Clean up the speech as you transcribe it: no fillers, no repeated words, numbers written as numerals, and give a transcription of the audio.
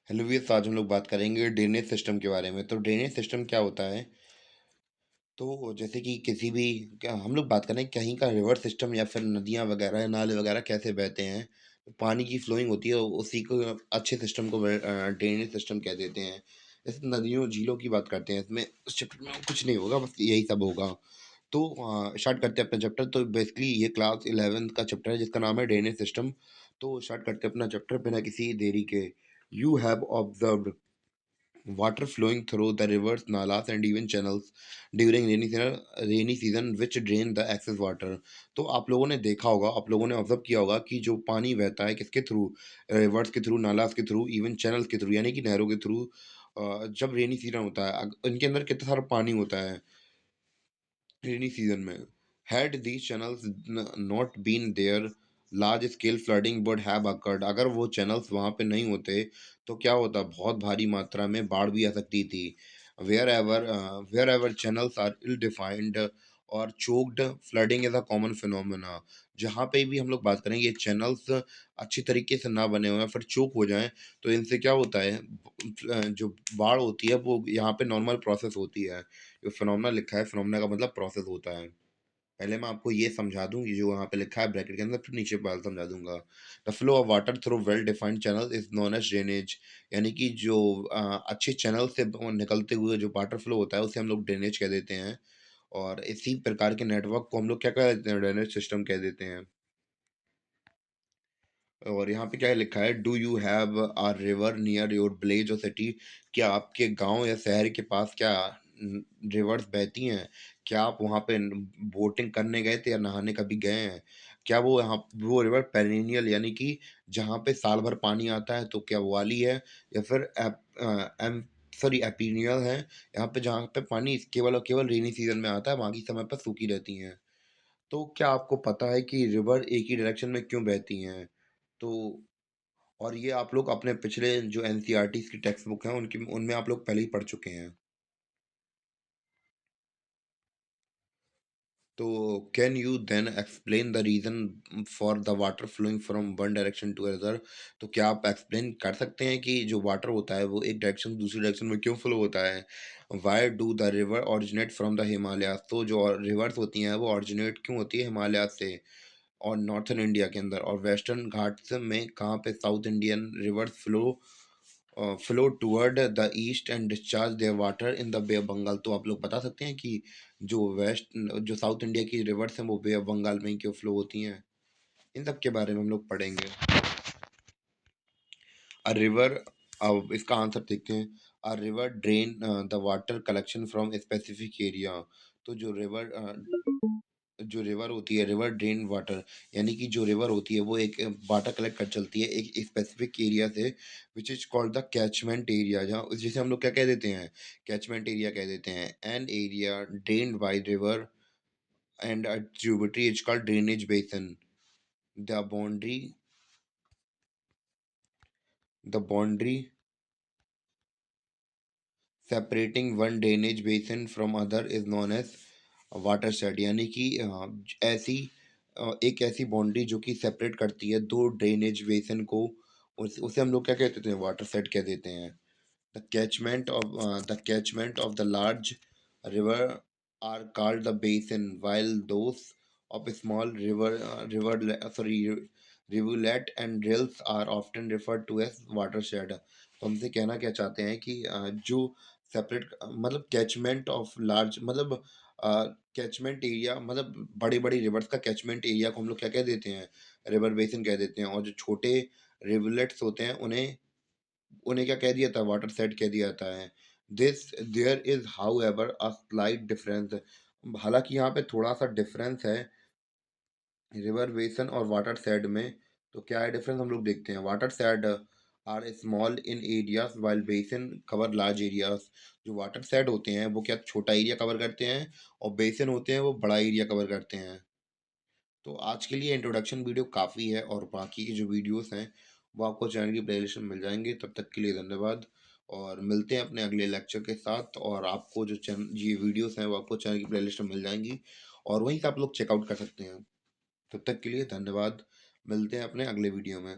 Hello viewers, आज हम लोग बात करेंगे ड्रेनेज सिस्टम के बारे में। तो ड्रेनेज सिस्टम क्या होता है? तो जैसे कि किसी भी क्या हम लोग बात करें कहीं का रिवर सिस्टम या फिर नदियाँ वगैरह या नाले वगैरह कैसे बहते हैं, तो पानी की फ्लोइंग होती है, उसी को अच्छे सिस्टम को ड्रेनेज सिस्टम कह देते हैं। जैसे नदियों झीलों की बात करते हैं, इसमें इस चैप्टर में कुछ नहीं होगा, बस यही सब होगा। तो स्टार्ट करते हैं अपना चैप्टर। तो बेसिकली ये क्लास 11th का चैप्टर है जिसका नाम है ड्रेनेज सिस्टम। तो स्टार्ट करते हैं अपना चैप्टर बिना किसी देरी के। You have observed water flowing through the rivers, nalas, and even channels during rainy season which drain the excess water। तो आप लोगों ने देखा होगा, आप लोगों ने ऑब्जर्व किया होगा कि जो पानी बहता है किसके थ्रू, रिवर्स के थ्रू, नालास के थ्रू, इवन चैनल्स के थ्रू, यानी कि नहरों के थ्रू। जब रेनी सीजन होता है इनके अंदर कितना सारा पानी होता है रेनी सीजन में। Had these channels not been there, large scale flooding would have occurred. अगर वो चैनल्स वहाँ पे नहीं होते तो क्या होता, बहुत भारी मात्रा में बाढ़ भी आ सकती थी। Wherever channels are ill defined और choked, flooding is a common phenomena. जहाँ पे भी हम लोग बात करें ये चैनल्स अच्छी तरीके से ना बने हुए हैं फिर चोक हो जाएं, तो इनसे क्या होता है, जो बाढ़ होती है वो यहाँ पे नॉर्मल प्रोसेस होती है। जो फिनोमेना लिखा है, फिनोमेना का मतलब प्रोसेस होता है। पहले मैं आपको ये समझा दूं कि जो वहाँ पे लिखा है ब्रैकेट के अंदर, फिर नीचे बाल समझा दूंगा। The flow of water through well defined channel is known as drainage. यानी कि जो अच्छे चैनल से निकलते हुए जो वाटर फ्लो होता है उसे हम लोग ड्रेनेज कह देते हैं। और इसी प्रकार के नेटवर्क को हम लोग क्या कह देते हैं, ड्रेनेज सिस्टम कह देते हैं। और यहाँ पे क्या लिखा है, do you have a river near your village और सिटी। क्या आपके गांव या शहर के पास क्या रिवर्स बहती हैं? क्या आप वहाँ पे बोटिंग करने गए थे या नहाने कभी गए हैं? क्या वो यहाँ वो रिवर पेरिनियल यानी कि जहाँ पे साल भर पानी आता है, तो क्या वो वाली है, या फिर एम सॉरी एपीनियल है, यहाँ पे जहाँ पे पानी केवल और केवल रेनी सीजन में आता है, बाकी समय पर सूखी रहती हैं। तो क्या आपको पता है कि रिवर एक ही डायरेक्शन में क्यों बहती हैं? तो और ये आप लोग अपने पिछले जो एनसीईआरटी की टेक्स्ट बुक हैं उनकी उनमें आप लोग पहले ही पढ़ चुके हैं। तो can you then explain the reason for the water flowing from one direction to other. तो क्या आप एक्सप्लेन कर सकते हैं कि जो वाटर होता है वो एक डायरेक्शन से दूसरी डायरेक्शन में क्यों फ्लो होता है? Why do the river originate from the Himalayas. तो जो रिवर्स होती हैं वो ऑरिजिनेट क्यों होती है हिमालय से और नॉर्थन इंडिया के अंदर, और वेस्टर्न घाट्स में कहाँ पे south Indian rivers flow toward the east and discharge their water in the Bay of Bengal. तो आप लोग बता सकते हैं कि जो साउथ इंडिया की रिवर्स हैं वो बे ऑफ बंगाल में ही क्यों फ्लो होती हैं? इन सब के बारे में हम लोग पढ़ेंगे। अ रिवर, अब इसका आंसर देखते हैं। A river drain the water collection from specific area. तो जो रिवर होती है, रिवर ड्रेन वाटर, यानी कि जो रिवर होती है वो एक वाटर कलेक्ट कर चलती है एक स्पेसिफिक एरिया से, which is called the catchment area. जहाँ जिसे हम लोग क्या कह देते हैं, कैचमेंट एरिया कह देते हैं। An area drained by river and a tributary is called drainage basin. The boundary the boundary separating one drainage basin from other is known as watershed. यानी कि ऐसी एक ऐसी बाउंड्री जो कि सेपरेट करती है दो ड्रेनेज बेसिन को, उसे हम लोग क्या कहते थे, वाटर शेड कह देते हैं। The catchment of the large river are called the basin, while those of a small rivulet and rills are often referred to as watershed। तो हमसे कहना क्या चाहते हैं कि जो सेपरेट मतलब कैचमेंट ऑफ लार्ज मतलब कैचमेंट एरिया मतलब बड़ी बड़ी रिवर्स का कैचमेंट एरिया को हम लोग क्या कह देते हैं, रिवर बेसिन कह देते हैं। और जो छोटे रिवलेट्स होते हैं उन्हें उन्हें क्या कह दिया था, वाटर सेट कह दिया जाता है। This there is however a slight difference. हालांकि यहाँ पे थोड़ा सा डिफरेंस है रिवर बेसन और वाटर सेड में। तो क्या है डिफरेंस, हम लोग देखते हैं। Watershed are small in areas while basin cover large areas. जो वाटर सेड होते हैं वो क्या छोटा एरिया कवर करते हैं, और बेसिन होते हैं वो बड़ा एरिया कवर करते हैं। तो आज के लिए इंट्रोडक्शन वीडियो काफ़ी है, और बाकी की जो वीडियोस हैं वो आपको चैनल की प्लेलिस्ट में मिल जाएंगे। तब तक के लिए धन्यवाद, और मिलते हैं अपने अगले लेक्चर के साथ। और आपको जो चैनल ये वीडियोस हैं वो आपको चैनल की प्लेलिस्ट में मिल जाएंगी, और वहीं से आप लोग चेकआउट कर सकते हैं। तब तक के लिए धन्यवाद, मिलते हैं अपने अगले वीडियो में।